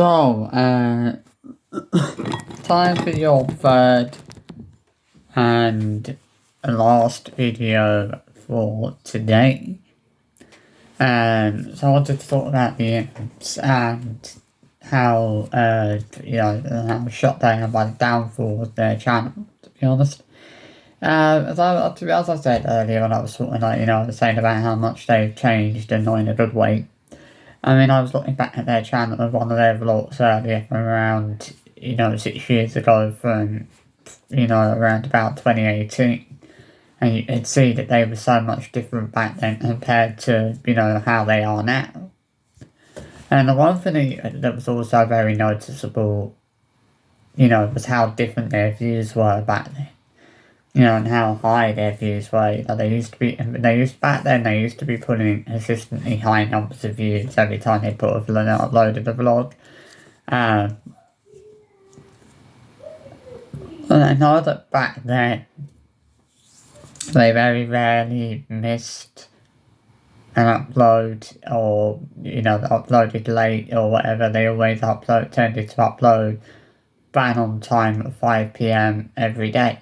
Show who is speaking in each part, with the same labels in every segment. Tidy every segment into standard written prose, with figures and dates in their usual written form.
Speaker 1: So, time for your third and last video for today. So I wanted to talk about the inghams and how, how shut down by the downfall of their channel, to be honest. As I said earlier when I was sort of I was saying about how much they've changed and not in a good way. I mean, I was looking back at their channel of one of their vlogs earlier from around, 6 years ago from, around about 2018. And you could see that they were so much different back then compared to, how they are now. And the one thing that was also very noticeable, was how different their views were back then. And how high their views were. They used to be, back then they used to be putting in consistently high numbers of views every time they uploaded a vlog. And I know that back then they very rarely missed an upload or, uploaded late or whatever. They always tended to upload bang on time at 5 PM every day.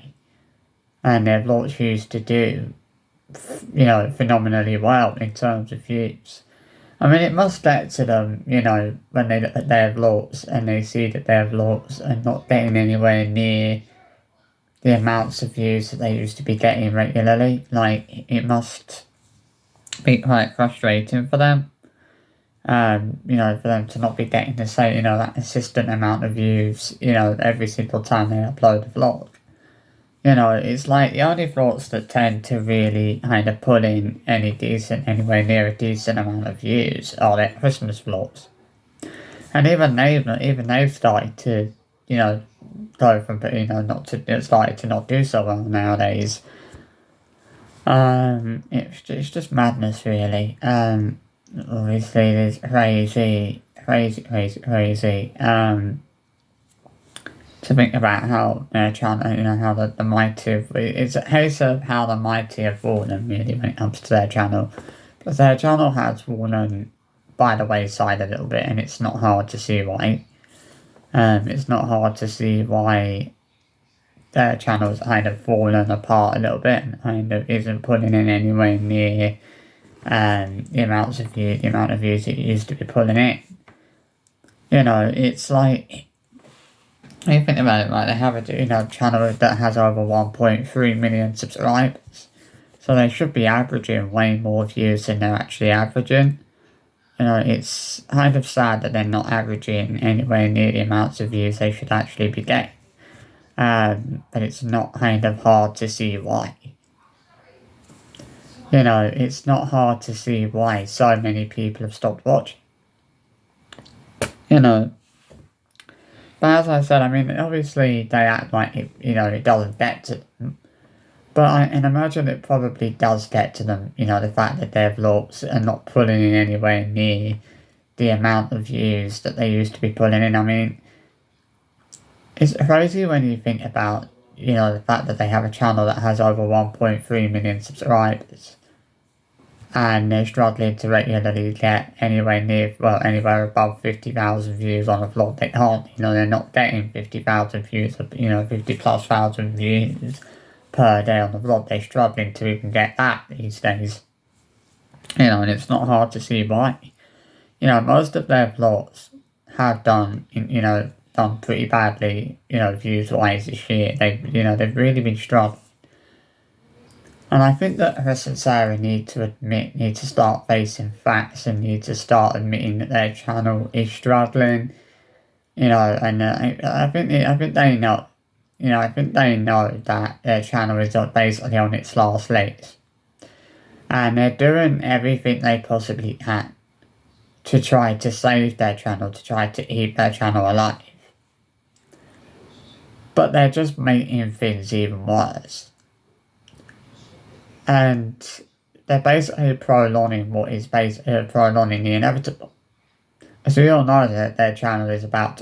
Speaker 1: And their vlogs used to do, phenomenally well in terms of views. I mean, it must get to them, when they look at their vlogs and they see that their vlogs are not getting anywhere near the amounts of views that they used to be getting regularly. Like, it must be quite frustrating for them. For them to not be getting the same, that consistent amount of views, every single time they upload a vlog. It's like the only vlogs that tend to really kind of pull in anywhere near a decent amount of views are their Christmas vlogs. And even they've started to, go from, started to not do so well nowadays. It's just madness, really. Obviously there's crazy, to think about how their channel, how the mighty it's a case of how the mighty have fallen, really, when it comes to their channel. Because their channel has fallen by the wayside a little bit, and it's not hard to see why. It's not hard to see why their channel's kind of fallen apart a little bit and kind of isn't pulling in anywhere near the amount of views it used to be pulling in. It's like, when you think about it, right, they have a channel that has over 1.3 million subscribers. So they should be averaging way more views than they're actually averaging. It's kind of sad that they're not averaging anywhere near the amounts of views they should actually be getting. But it's not kind of hard to see why. It's not hard to see why so many people have stopped watching. But as I said, I mean, obviously they act like it doesn't get to them. But I can imagine it probably does get to them, the fact that their vlogs are not pulling in anywhere near the amount of views that they used to be pulling in. I mean, it's crazy when you think about, the fact that they have a channel that has over 1.3 million subscribers. And they're struggling to regularly get anywhere above 50,000 views on a vlog. They can't, they're not getting 50,000 views, 50 plus thousand views per day on the vlog. They're struggling to even get that these days. And it's not hard to see why. Most of their vlogs have done pretty badly, views-wise this year. They've really been struggling. And I think that Chris and Sarah need to start facing facts and need to start admitting that their channel is struggling. And I think they know. I think they know that their channel is basically on its last legs. And they're doing everything they possibly can to try to save their channel, to try to keep their channel alive. But they're just making things even worse. And they're basically prolonging prolonging the inevitable. As we all know that their channel is going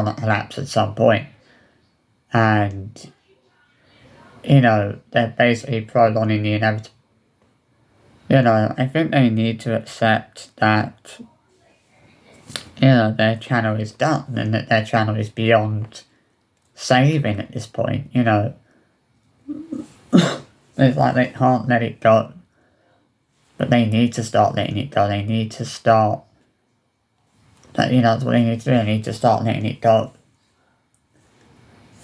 Speaker 1: to collapse at some point. And, they're basically prolonging the inevitable. I think they need to accept that their channel is done and that their channel is beyond saving at this point, It's like they can't let it go. But they need to start letting it go. They need to start, that's what they need to do. They need to start letting it go.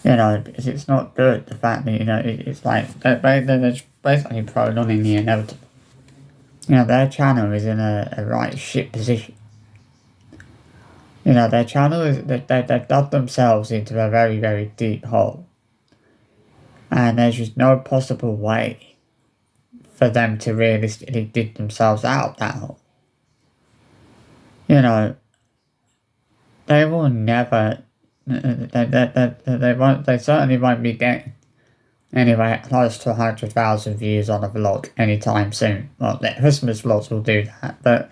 Speaker 1: Because it's not good, the fact that, it's like, they're basically prolonging the inevitable. Their channel is in a right shit position. Their channel is, they've dug themselves into a very, very deep hole. And there's just no possible way for them to realistically dig themselves out of that hole. They will never, they certainly won't be getting anywhere close to 100,000 views on a vlog anytime soon. Well, the Christmas vlogs will do that, but,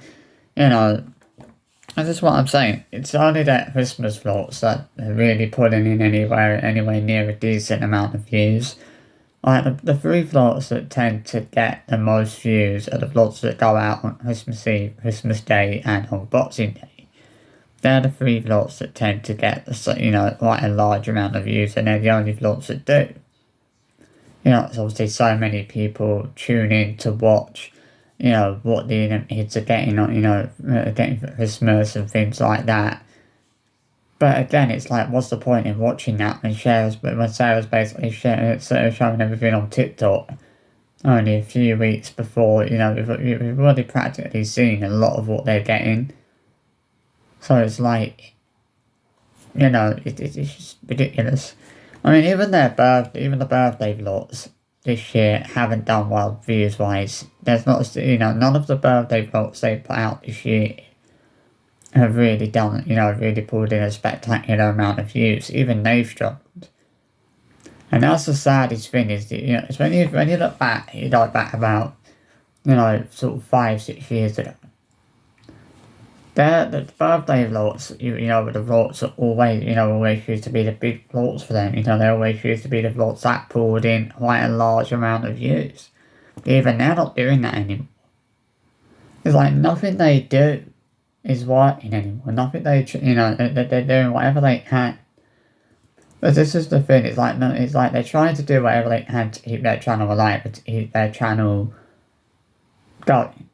Speaker 1: that's just what I'm saying. It's only that Christmas vlogs that are really pulling in anywhere near a decent amount of views. Like, the three vlogs that tend to get the most views are the vlogs that go out on Christmas Eve, Christmas Day, and on Boxing Day. They're the three vlogs that tend to get, quite a large amount of views, and they're the only vlogs that do. It's obviously so many people tune in to watch, what the kids are getting on, getting for Christmas and things like that. But again, it's like, what's the point in watching that when Sarah's basically showing everything on TikTok only a few weeks before, we've already practically seen a lot of what they're getting. So it's like, it's just ridiculous. I mean, even the birthday vlogs this year haven't done well views-wise. There's not, none of the birthday vlogs they put out this year have really done, really pulled in a spectacular amount of views. Even they've struggled. And that's the saddest thing is that, it's when you look back, about, sort of 5-6 years ago. The birthday vlogs, the vlogs are always used to be the big vlogs for them. They always used to be the vlogs that pulled in quite a large amount of views. Even they're not doing that anymore. It's like nothing they do is working anymore. Nothing they're doing whatever they can. But this is the thing. It's like they're trying to do whatever they can to keep their channel alive, to keep their channel going.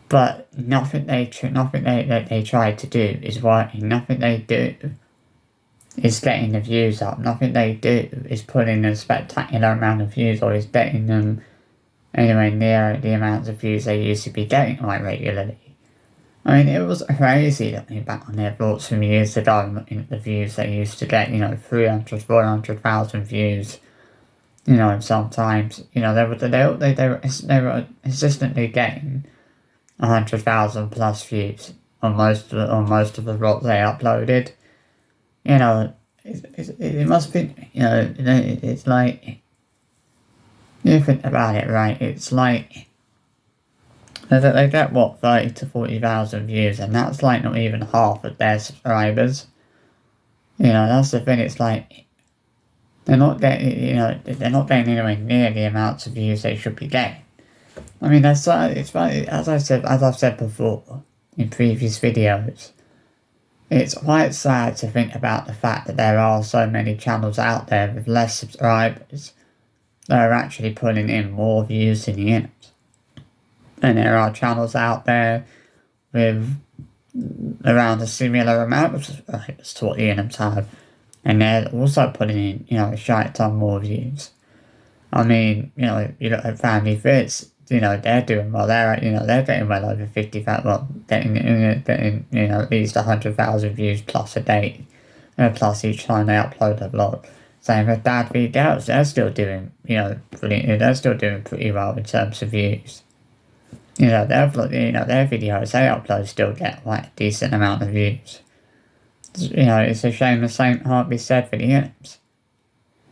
Speaker 1: But nothing they try to do is working. Nothing they do is getting the views up. Nothing they do is putting a spectacular amount of views or is getting them anywhere near the amounts of views they used to be getting quite regularly. I mean, it was crazy looking back on their vlogs from years ago and looking at the views they used to get, 300, 400,000 views. Sometimes, they were consistently getting 100,000 plus views on most of the vlogs they uploaded. It must be, it's like, you think about it, right? It's like, they get, 30 to 40,000 views, and that's like not even half of their subscribers. That's the thing, it's like, they're not getting anywhere near the amounts of views they should be getting. I mean, it's funny, as I've said before in previous videos, it's quite sad to think about the fact that there are so many channels out there with less subscribers that are actually pulling in more views than the inghams. And there are channels out there with around a similar amount of subscribers to what the inghams have, and they're also putting in, a shite ton more views. I mean, you look at Family Fits, they're doing well. They're getting well over 50,000, getting at least 100,000 views plus a day, plus each time they upload a vlog. Same with Dad v Girls, they're still doing, they're still doing pretty well in terms of views. Their videos they upload still get quite a decent amount of views. It's a shame the same can't be said for the inghams.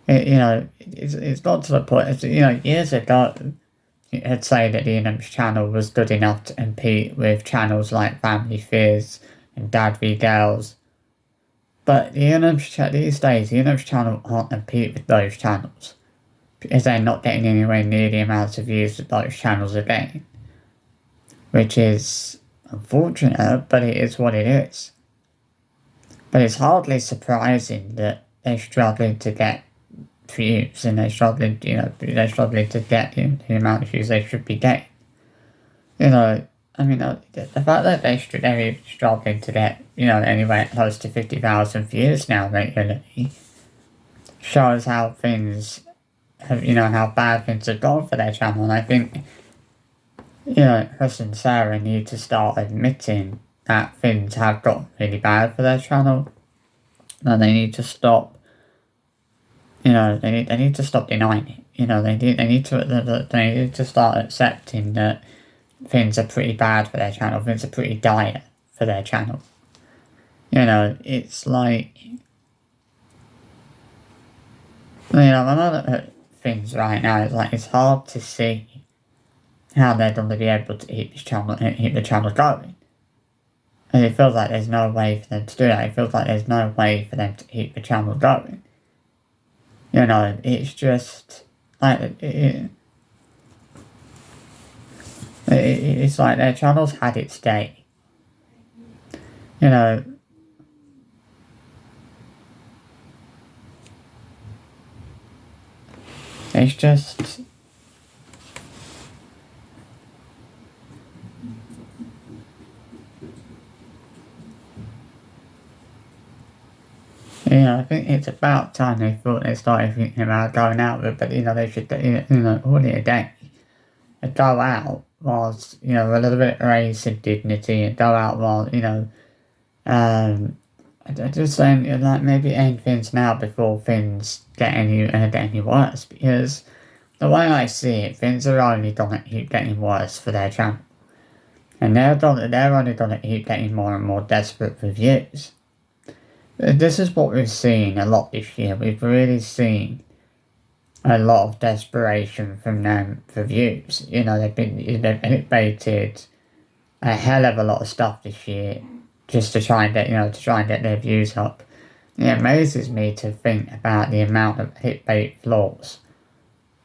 Speaker 1: It's not to the point, years ago, I'd say that the inghams channel was good enough to compete with channels like Family Fears and Dad v Girls. But these days, the inghams channel can't compete with those channels, because they're not getting anywhere near the amounts of views that those channels are getting. Which is unfortunate, but it is what it is. But it's hardly surprising that they're struggling to get views and they're struggling to get the amount of views they should be getting. I mean, the fact that they're struggling to get, anywhere close to 50,000 views now regularly shows how things have, how bad things have gone for their channel. And I think, Chris and Sarah need to start admitting that things have gotten really bad for their channel. And they need to stop, they need to stop denying it. They need to start accepting that things are pretty bad for their channel, things are pretty dire for their channel. It's like, I know that things right now, it's hard to see how they're going to be able to keep the channel going. And it feels like there's no way for them to do that. It feels like there's no way for them to keep the channel going. It's just like it's like their channel's had its day. It's just, I think it's about time they thought they started thinking about going out with it, but they should, only a day. And go out whilst, a little bit of race and dignity, and go out while, just saying, like, maybe end things now before things get any worse, because the way I see it, things are only gonna keep getting worse for their channel. And they're only gonna keep getting more and more desperate for views. This is what we've seen a lot this year. We've really seen a lot of desperation from them for views. They've baited a hell of a lot of stuff this year just to try and get their views up. It amazes me to think about the amount of clickbait flaws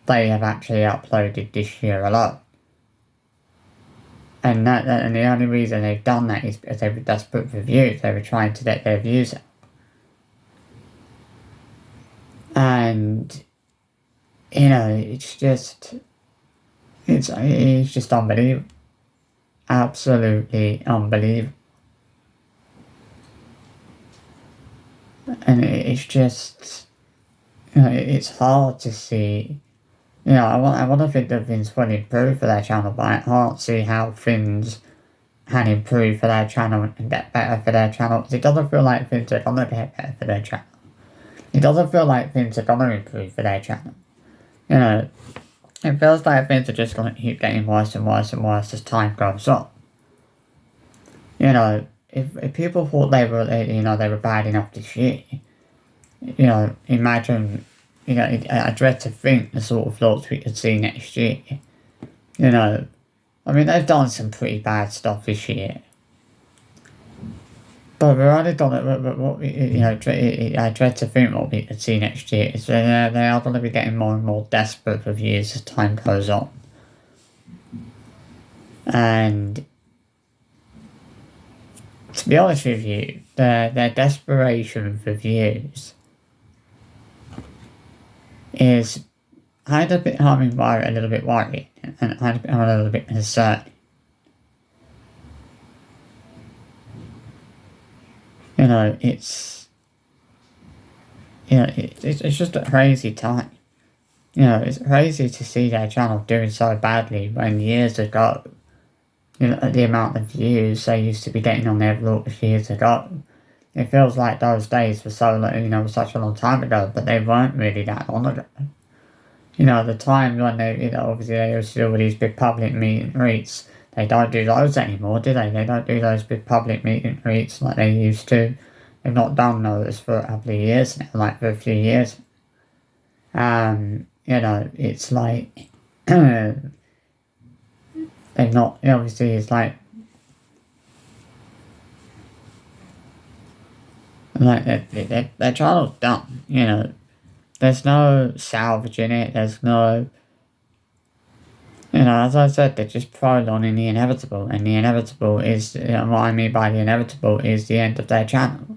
Speaker 1: they have actually uploaded this year alone. And the only reason they've done that is because they were desperate for views. They were trying to get their views up. And it's just unbelievable. Absolutely unbelievable. And it's just, it's hard to see. I want to think that things will improve for their channel, but I can't see how things can improve for their channel and get better for their channel, because it doesn't feel like things are gonna get better for their channel. It doesn't feel like things are gonna improve for their channel. It feels like things are just gonna keep getting worse and worse and worse as time goes on. If people thought they were bad enough this year, imagine, I dread to think the sort of flaws we could see next year. They've done some pretty bad stuff this year. But we're only I dread to think what we could see next year is that they are going to be getting more and more desperate for views as time goes on. And to be honest with you, their desperation for views is kind of becoming a little bit worrying, and I'm a little bit concerned. It's just a crazy time. It's crazy to see their channel doing so badly when years ago, the amount of views they used to be getting on their vlogs years ago. It feels like those days were such a long time ago, but they weren't really that long ago. The time when they, obviously they used to do all these big public meet and greets. They don't do those anymore, do they? They don't do those big public meet and greets like they used to. They've not done those for a couple of years now, like for a few years. It's like, they've not, obviously it's like their channel's done, there's no salvaging it, there's no You know, as I said, they're just prolonging the inevitable, and the inevitable is, what I mean by the inevitable is the end of their channel.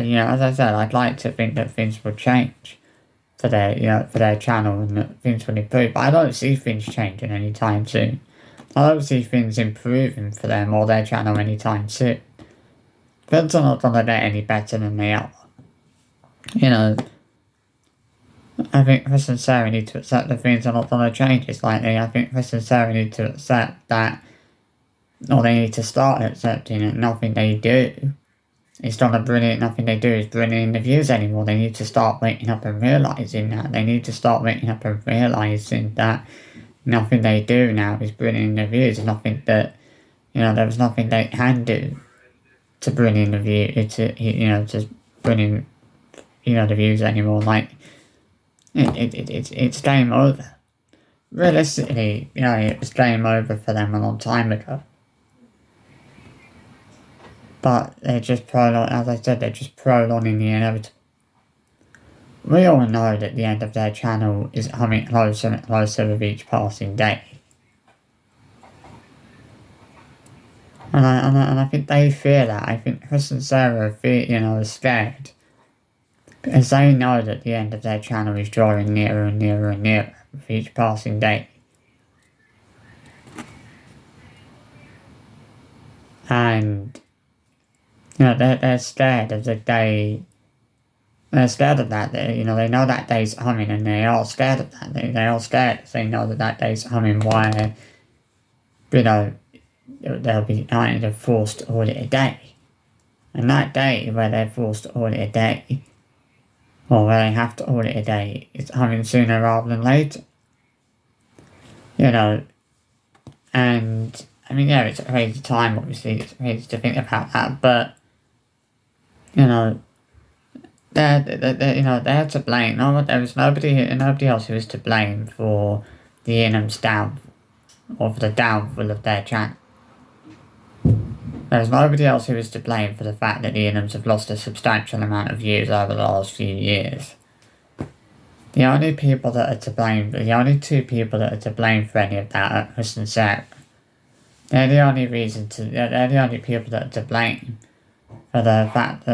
Speaker 1: As I said, I'd like to think that things will change for their channel and that things will improve, but I don't see things changing anytime soon. I don't see things improving for them or their channel anytime soon. Things are not gonna get any better than they are. You know, I think Chris and Sarah need to accept that things are not gonna change slightly. I think Chris and Sarah need to accept that, or they need to start accepting that nothing they do is gonna bring in, nothing they do is bringing in the views anymore. They need to start waking up and realising that. They need to start waking up and realising that nothing they do now is bringing in the views. Nothing that, there's nothing they can do to bring in the view, to bring in, the views anymore. Like, it's game over. Realistically, it was game over for them a long time ago. But they're just as I said, they're just prolonging the inevitable. We all know that the end of their channel is coming closer and closer with each passing day. And I think they fear that. I think Chris and Sarah are scared. Because they know that the end of their channel is drawing nearer and nearer and nearer with each passing day. And, they're scared of the day. They're scared of that. They know that day's coming, and they are scared of that. They are scared. They know that day's coming where, they'll be either forced to audit a day. And that day where they're forced to audit a day, or where they have to audit a day, is coming sooner rather than later. And, it's a crazy time, obviously. It's crazy to think about that, but, they're to blame. No, there was nobody else who was to blame for the inghams downfall, or for the downfall of their channel. There's nobody else who is to blame for the fact that the inghams have lost a substantial amount of views over the last few years. The only people that are to blame, the only two people that are to blame for any of that are Chris and Sarah. They're the only people that are to blame for the fact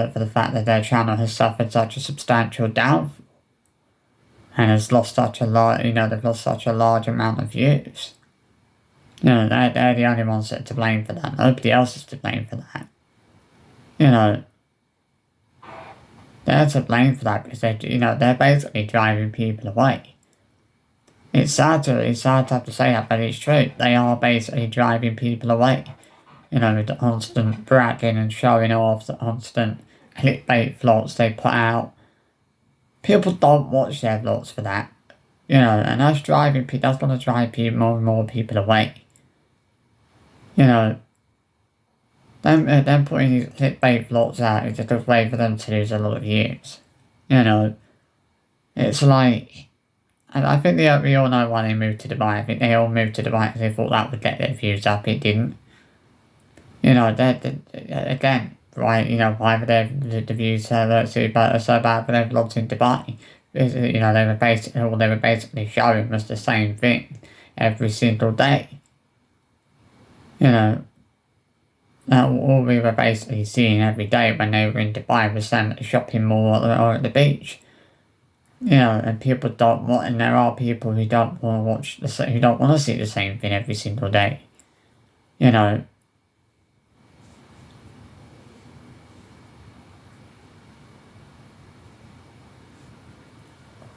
Speaker 1: that their channel has suffered such a substantial downfall and has lost such a large amount of views. They're the only ones that are to blame for that. Nobody else is to blame for that. They're to blame for that because they're basically driving people away. It's sad to have to say that, but it's true. They are basically driving people away. With the constant bragging and showing off, the constant clickbait vlogs they put out. People don't watch their vlogs for that. And that's going to drive more and more people away. Them putting these clickbait vlogs out is a good way for them to lose a lot of views. It's like, and I think we all know why they moved to Dubai. I think they all moved to Dubai because they thought that would get their views up. It didn't. Again, right, why were the views so bad for their vlogs in Dubai? Because, they were basically showing was the same thing every single day. All we were basically seeing every day when they were in Dubai was them at the shopping mall or at the beach. And people don't want, and there are people who don't want to who don't want to see the same thing every single day.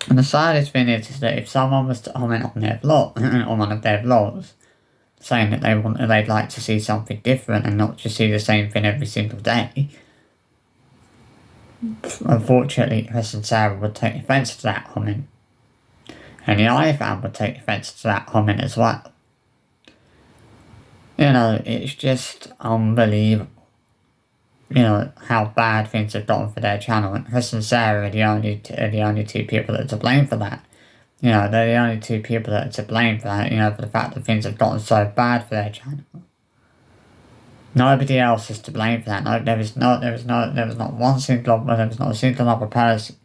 Speaker 1: And the saddest thing is that if someone was to comment on their vlog, on one of their vlogs, saying that they'd like to see something different and not just see the same thing every single day, unfortunately, Chris and Sarah would take offence to that comment. And the iFan would take offence to that comment as well. It's just unbelievable. How bad things have gotten for their channel, and Chris and Sarah are the only two people that are to blame for that. They're the only two people that are to blame for that, for the fact that things have gotten so bad for their channel. Nobody else is to blame for that. No, there was not one single, well, there was not a single other person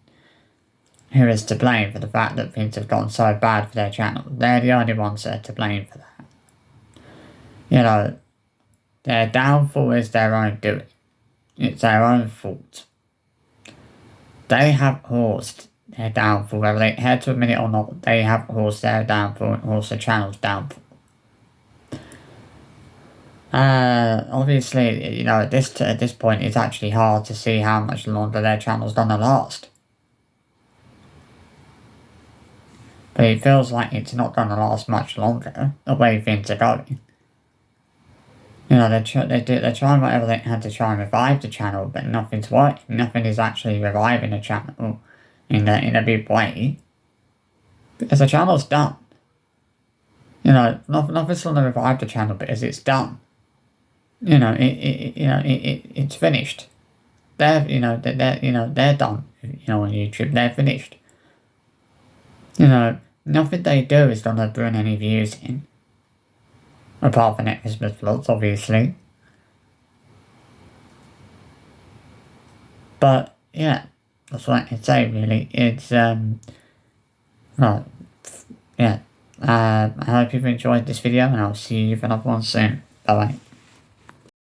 Speaker 1: who is to blame for the fact that things have gone so bad for their channel. They're the only ones that are to blame for that. You know, their downfall is their own doing. It's their own fault. They have caused their downfall, whether they care to admit it or not. They have caused their downfall and caused the channel's downfall. Obviously, you know, at this point, it's actually hard to see how much longer their channel's gonna last. But it feels like it's not gonna last much longer, the way things are going. You know, they're trying whatever they can to try and revive the channel, but nothing's working. Nothing is actually reviving the channel in a big way. Because the channel's done. You know, nothing's gonna revive the channel because it's done. You know, it's finished. They're done. You know, on YouTube, they're finished. You know, nothing they do is gonna bring any views in. Apart from Christmas vlogs, obviously. But yeah, that's what I can say. Really, it's well, yeah. I hope you've enjoyed this video, and I'll see you for another one soon. Bye bye.